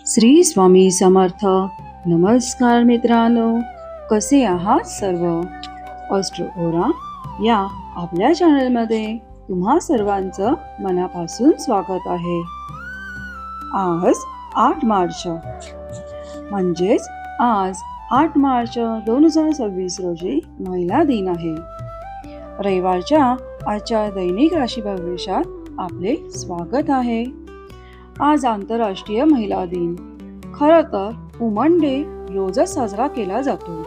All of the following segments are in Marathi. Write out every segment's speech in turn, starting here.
श्री स्वामी समर्थ. नमस्कार मित्रांनो, कसे आहात सर्व? ऑस्ट्रोओरा या आपल्या चॅनलमध्ये तुम्हा सर्वांचं मनापासून स्वागत आहे. आज 8 मार्च म्हणजेच आज 8 मार्च 2026 रोजी महिला दिन आहे. रविवारच्या आजच्या दैनिक राशी भविष्यात आपले स्वागत आहे. आज आंतरराष्ट्रीय महिला दिन. खरं तर वुमन डे रोजच साजरा केला जातो.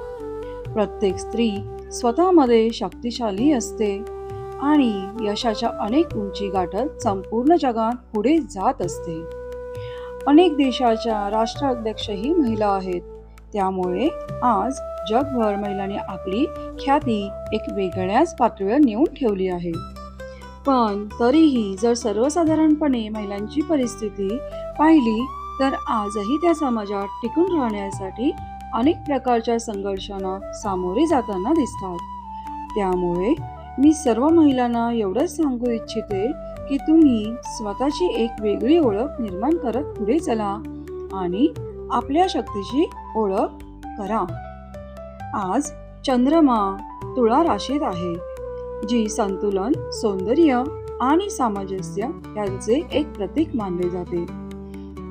प्रत्येक स्त्री स्वतःमध्ये शक्तिशाली असते आणि यशाच्या अनेक उंची गाठत संपूर्ण जगात पुढे जात असते. अनेक देशाच्या राष्ट्राध्यक्षही महिला आहेत. त्यामुळे आज जगभर महिलांनी आपली ख्याती एक वेगळ्याच पातळीवर नेऊन ठेवली आहे. पण तरीही जर सर्वसाधारणपणे महिलांची परिस्थिती पाहिली तर आजही त्या समाजात टिकून राहण्यासाठी अनेक प्रकारच्या संघर्षांना सामोरे जाताना दिसतात. त्यामुळे मी सर्व महिलांना एवढंच सांगू इच्छिते की तुम्ही स्वतःची एक वेगळी ओळख निर्माण करत पुढे चला आणि आपल्या शक्तीची ओळख करा. आज चंद्रमा तुळा राशीत आहे, जी संतुलन, सौंदर्य आणि सामंजस्य यांचे एक प्रतीक मानले जाते.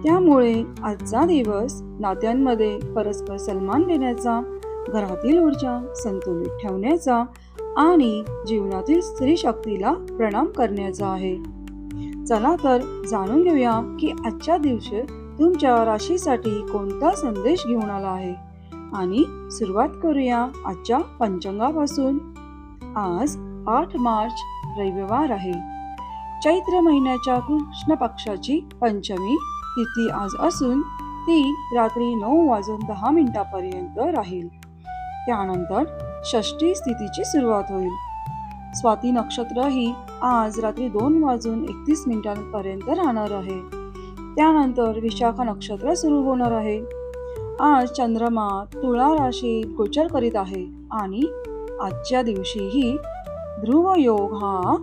त्यामुळे आजचा दिवस नात्यांमध्ये परस्पर सन्मान देण्याचा, घरातील ऊर्जा संतुलित ठेवण्याचा आणि जीवनातील स्त्री शक्तीला प्रणाम करण्याचा आहे. चला तर जाणून घेऊया की आजच्या दिवशी तुमच्या राशीसाठी कोणता संदेश घेऊन आला आहे आणि सुरुवात करूया आजच्या पंचांगापासून. आज 8 मार्च रविवार आहे. चैत्र महिन्याच्या कृष्ण पक्षाची पंचमी तिथी आज असून ती रात्री 9:10 पर्यंत राहील. त्यानंतर षष्ठी स्थितीची सुरुवात होईल. स्वाती नक्षत्र ही आज रात्री 2:31 पर्यंत राहणार आहे. त्यानंतर विशाखा नक्षत्र सुरू होणार आहे. आज चंद्रमा तुळा राशीत गोचर करीत आहे आणि आजच्या दिवशीही ध्रुव योग हा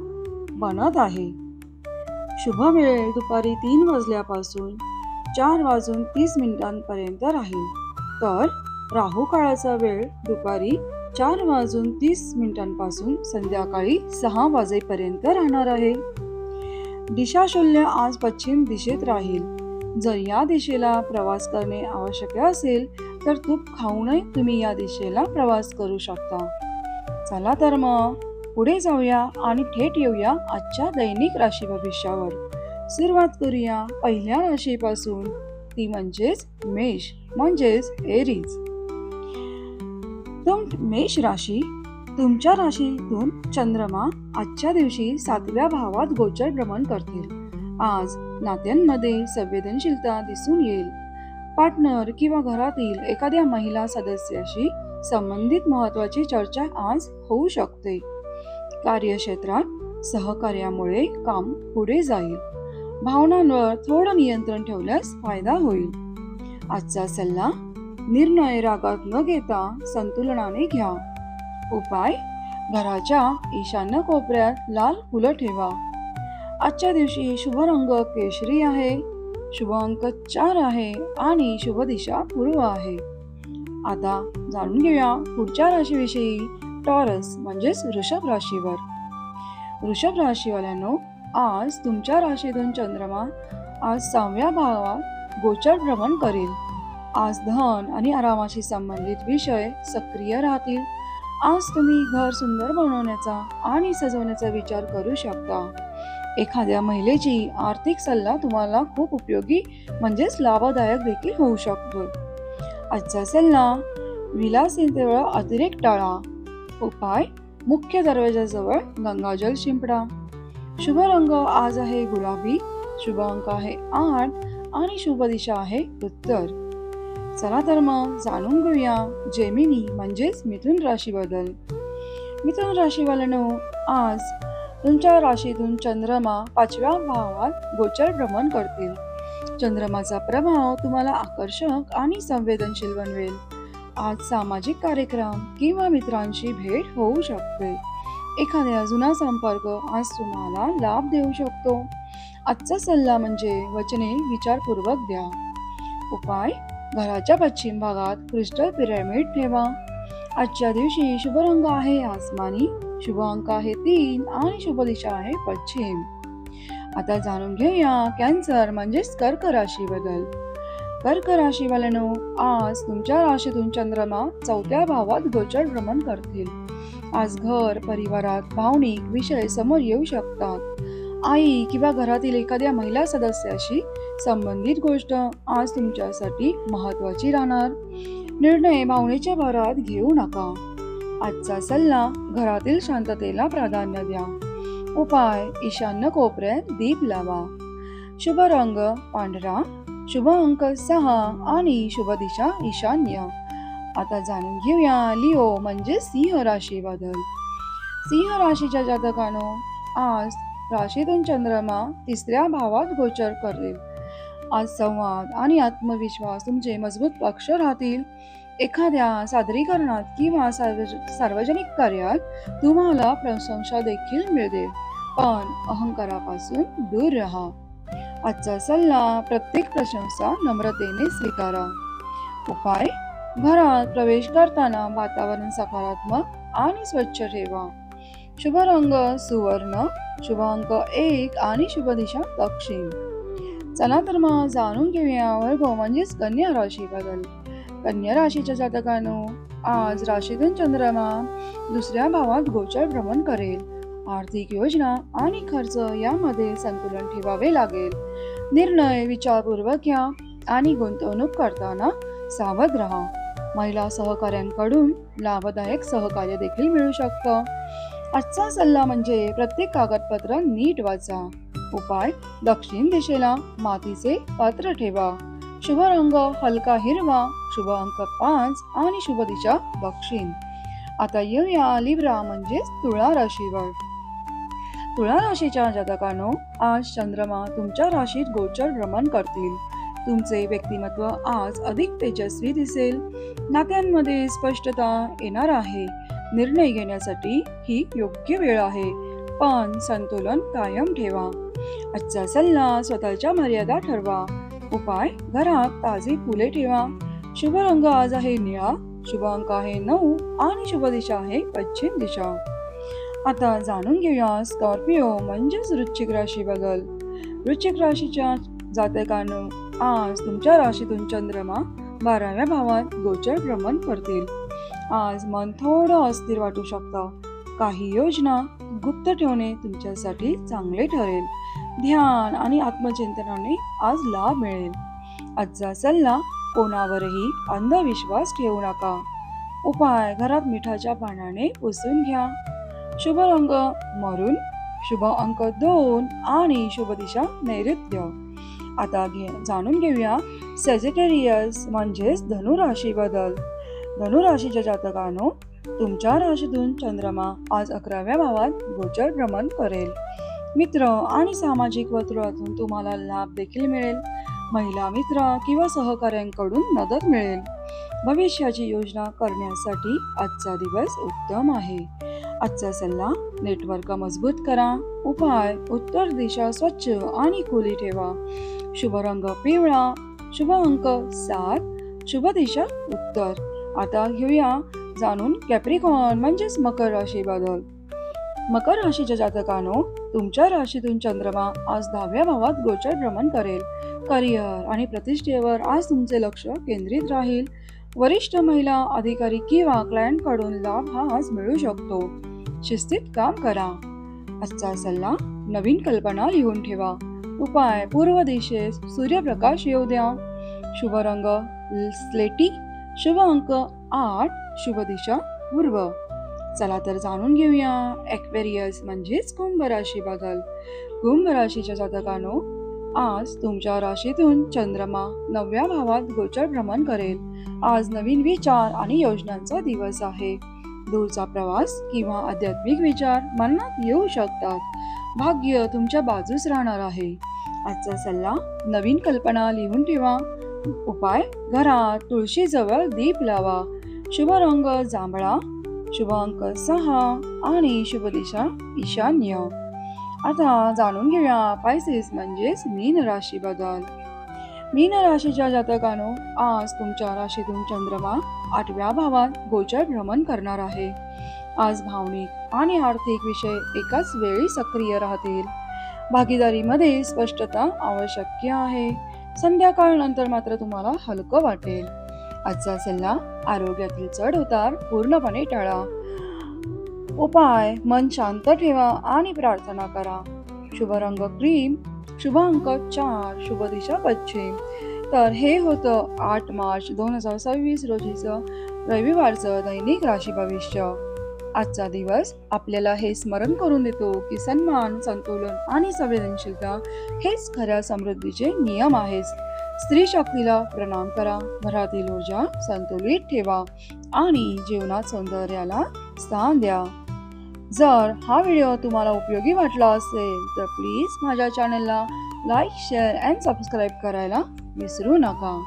बनत आहे. शुभ वेळ दुपारी 3 वाजल्यापासून 4:30 पर्यंत राहील. तर राहू काळाचा वेळ दुपारी 4:30 पासून संध्याकाळी 6 वाजेपर्यंत राहणार आहे. दिशाशूल्य आज पश्चिम दिशेत राहील. जर या दिशेला प्रवास करणे आवश्यक असेल तर तूप खाऊनही तुम्ही या दिशेला प्रवास करू शकता. चला तर मग पुढे जाऊया आणि थेट येऊया आजच्या दैनिक राशी भविष्यावर. सुरुवात करूया पहिल्या राशीपासून, ती म्हणजेच मेष म्हणजेच एरीज. मेष राशी, तुमच्या राशीतून चंद्रमा आजच्या दिवशी 7व्या भावात गोचर भ्रमण करतील. आज नात्यांमध्ये संवेदनशीलता दिसून येईल. पार्टनर किंवा घरातील एखाद्या महिला सदस्याशी संबंधित महत्त्वाची चर्चा आज होऊ शकते. कार्यक्षेत्रात सहकार्यामुळे काम पुढे जाईल. भावनांवर थोडं नियंत्रण ठेवल्यास फायदा होईल. आजचा सल्ला, निर्णय रागात न घेता संतुलनाने घ्या. उपाय, घराच्या ईशान्य कोपऱ्यात लाल फुलं ठेवा. आजच्या दिवशी शुभ रंग केशरी आहे, शुभ अंक 4 आहे आणि शुभ दिशा पूर्व आहे. आता जाणून घेऊया पुढच्या राशीविषयी, टॉरस म्हणजेच वृषभ राशीवर. वृषभ राशीवाल्यांनो, आज तुमच्या राशीतून चंद्रमा आज 6व्या भावात गोचर भ्रमण करेल. आज धन आणि आरामाशी संबंधित विषय सक्रिय राहतील. आज तुम्ही घर सुंदर बनवण्याचा आणि सजवण्याचा विचार करू शकता. एखाद्या महिलेची आर्थिक सल्ला तुम्हाला खूप उपयोगी म्हणजेच लाभदायक देखील होऊ शकतो. आजचा सल्ला, विलासितेवर अतिरेक टाळा. उपाय, मुख्य दरवाजाजवळ गंगाजल शिंपडा. शुभ रंग आज आहे गुलाबी, शुभ अंक आहे 8 आणि शुभ दिशा आहे उत्तर. चला तर मग जाणून घेऊया जेमिनी म्हणजेच मिथुन राशीबद्दल. मिथुन राशीवाल्यांनो, आज तुमच्या राशीतून चंद्रमा 5व्या भावात गोचर भ्रमण करतील. चंद्रमाचा प्रभाव तुम्हाला आकर्षक आणि संवेदनशील बनवेल. आज सामाजिक कार्यक्रम किंवा मित्रांची भेट होऊ शकते. एखाद्या जुना संपर्क आज तुम्हाला लाभ देऊ शकतो. आजचा सल्ला म्हणजे वचने विचारपूर्वक द्या. उपाय: घराच्या पश्चिम भागात क्रिस्टल पिरॅमिड ठेवा. आजच्या दिवशी शुभ रंग आहे आसमानी, शुभ अंक आहे 3 आणि शुभ दिशा आहे पश्चिम. आता जाणून घेऊया कॅन्सर म्हणजेच कर्क राशी बद्दल. कर्क राशीवाल्यांनो, आज तुमच्या राशीतून चंद्रमा 4थ्या भावात गोचर भ्रमण करतील. आज घर परिवारात भावनिक विषय समोर येऊ शकतात. आई किंवा घरातील एखाद्या महिला सदस्याशी संबंधित गोष्ट आज तुमच्यासाठी महत्वाची राहणार. निर्णय भावनेच्या भरात घेऊ नका. आजचा सल्ला: घरातील शांततेला प्राधान्य द्या. उपाय: ईशान्य कोपऱ्यात दीप लावा. शुभ रंग पांढरा, शुभ अंक 6 आणि शुभ दिशा ईशान्य. आता जाणून घेऊया लिओ म्हणजे सिंह राशी बद्दल. सिंह राशीच्या जातकांनो, आज राशीतून चंद्रमा 3ऱ्या भावात गोचर करेल. आज संवाद आणि आत्मविश्वास तुमचे मजबूत पक्ष राहतील. एखाद्या सादरीकरणात किंवा सार्वजनिक कार्यात तुम्हाला प्रशंसा देखील मिळेल, पण अहंकारापासून दूर राहा. आजचा सल्ला: प्रत्येक प्रशंसा नम्रतेने स्वीकारा. उपाय: घरात प्रवेश करताना वातावरण सकारात्मक आणि स्वच्छ ठेवा. शुभ रंग सुवर्ण, शुभ अंक 1 आणि शुभ दिशा दक्षिण. चला तर मग जाणून घेऊया वर्ग म्हणजेच कन्या राशी बद्दल. कन्या राशीच्या जातकांनो, आज राशीतून चंद्रमा 2ऱ्या भावात गोचर भ्रमण करेल. आर्थिक योजना आणि खर्च यामध्ये संतुलन ठेवावे लागेल. निर्णय विचारपूर्वक घ्या आणि गुंतवणूक करताना सावध राहा. महिला सहकाऱ्यांकडून लाभदायक सहकार्य देखील मिळू शकतं. आजचा सल्ला म्हणजे प्रत्येक कागदपत्र नीट वाचा. उपाय: दक्षिण दिशेला मातीचे पात्र ठेवा. शुभ रंग हलका हिरवा, शुभ अंक 5 आणि शुभ दिशा दक्षिण. आता येऊया लिब्रा म्हणजेच तुळा राशीवर. तुळा राशीच्या जातकांनो, आज चंद्रमा तुमच्या राशीत गोचर भ्रमण करतील. तुमचे व्यक्तिमत्व आज अधिक तेजस्वी दिसेल. नात्यांमध्ये स्पष्टता येणार आहे. निर्णय घेण्यासाठी ही योग्य वेळ आहे, पण संतुलन कायम ठेवा. आजचा सल्ला: स्वतःच्या मर्यादा ठरवा. उपाय: घरात ताजी फुले ठेवा. शुभ रंग आज आहे निळा, शुभ अंक आहे 9 आणि शुभ दिशा आहे पश्चिम दिशा. आता जाणून घेऊया स्कॉर्पिओ म्हणजेच वृश्चिक राशी बद्दल. वृश्चिक राशीच्या जातकांनो, आज तुमच्या राशीतून चंद्रमा 12व्या भावात गोचर भ्रमण करतील. आज मन थोडं अस्थिर वाटू शकतं. काही योजना गुप्त ठेवणे तुमच्यासाठी चांगले ठरेल. ध्यान आणि आत्मचिंतनाने आज लाभ मिळेल. आजचा सल्ला: कोणावरही अंधविश्वास ठेवू नका. उपाय: घरात मिठाच्या पाण्याने पुसून घ्या. शुभ रंग मरून, शुभ अंक 2 आणि शुभ दिशा नैऋत्य. आता जाणून घेऊया सॅजिटेरियस म्हणजेच धनु राशी बद्दल. धनु राशीच्या जातकांनो, तुमच्या राशीतून चंद्रमा आज 11व्या भावात गोचर भ्रमण करेल. मित्र आणि सामाजिक वर्तुळातून तुम्हाला लाभ देखील मिळेल. महिला मित्र किंवा सहकाऱ्यांकडून मदत मिळेल. भविष्याची योजना करण्यासाठी आजचा दिवस उत्तम आहे. आजचा सल्ला: नेटवर्क मजबूत करा. उपाय: उत्तर दिशा स्वच्छ आणि खुली ठेवा. शुभ रंग पिवळा, शुभ अंक 7, शुभ दिशा उत्तर. आता घेऊया जाणून कॅप्रिकॉर्न म्हणजेच मकर राशी बद्दल. मकर राशीच्या जातकांनो, तुमच्या राशीतून चंद्रमा आज 10व्या भावात गोचर भ्रमण करेल. करिअर आणि प्रतिष्ठेवर आज तुमचे लक्ष केंद्रित राहील. वरिष्ठ महिला अधिकारी किंवा क्लायंट कडून लाभ हा आज मिळू शकतो. शिस्तीत काम करा. आजचा सल्ला: नवीन कल्पना लिहून ठेवा. उपाय: पूर्व दिशेस सूर्यप्रकाश येऊ द्या. शुभ रंग स्लेटी, शुभ अंक 8, शुभ दिशा पूर्व. चला तर जाणून घेऊया ॲक्वेरियस म्हणजेच कुंभ राशी बद्दल. कुंभ राशीच्या जातकांनो, आज तुमच्या राशीतून चंद्रमा 9व्या भावात गोचर भ्रमण करेल. आज नवीन विचार आणि योजनांचा दिवस आहे. दूरचा प्रवास किंवा आध्यात्मिक विचार मनात येऊ शकतात. भाग्य तुमच्या बाजूस राहणार आहे. आजचा सल्ला: नवीन कल्पना लिहून ठेवा. उपाय: घरात तुळशीजवळ दीप लावा. शुभ रंग जांभळा, शुभ अंक 6 आणि शुभ दिशा ईशान्य. आता जाणून घेऊया पायसेस म्हणजेच मीन राशी बद्दल. मीन राशीच्या जातकानो, आज तुमच्या राशीतून चंद्रमा 8व्या भावात गोचर भ्रमण करणार आहे. आज भावनिक आणि आर्थिक विषय एकाच वेळी सक्रिय राहतील. भागीदारीमध्ये स्पष्टता आवश्यक आहे. संध्याकाळनंतर मात्र तुम्हाला हलकं वाटेल. आजचा सल्ला, आरोग्यातील चढ उतार पूर्णपणे टाळा. उपाय, मन शांत ठेवा आणि प्रार्थना करा. शुभ रंग क्रीम, शुभ अंक 4, शुभ दिशा पश्चिम. तर हे होतं 8 मार्च 2026 रोजीचं रविवारचं दैनिक राशी भविष्य. आजचा दिवस आपल्याला हे स्मरण करून देतो की सन्मान, संतुलन आणि संवेदनशीलता हेच खऱ्या समृद्धीचे नियम आहेत. स्त्री शक्तीला प्रणाम करा, घरातील ऊर्जा संतुलित ठेवा आणि जीवनात सौंदर्याला स्थान द्या. जर हा व्हिडिओ तुम्हाला उपयोगी वाटला असेल तर प्लीज माझ्या चॅनलला लाईक, शेअर अँड सबस्क्राईब करायला विसरू नका.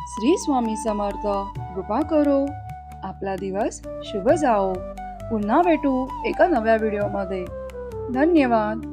श्री स्वामी समर्थ कृपा करो. आपला दिवस शुभ जाओ. पुन्हा भेटू एका नव्या व्हिडिओमध्ये. धन्यवाद.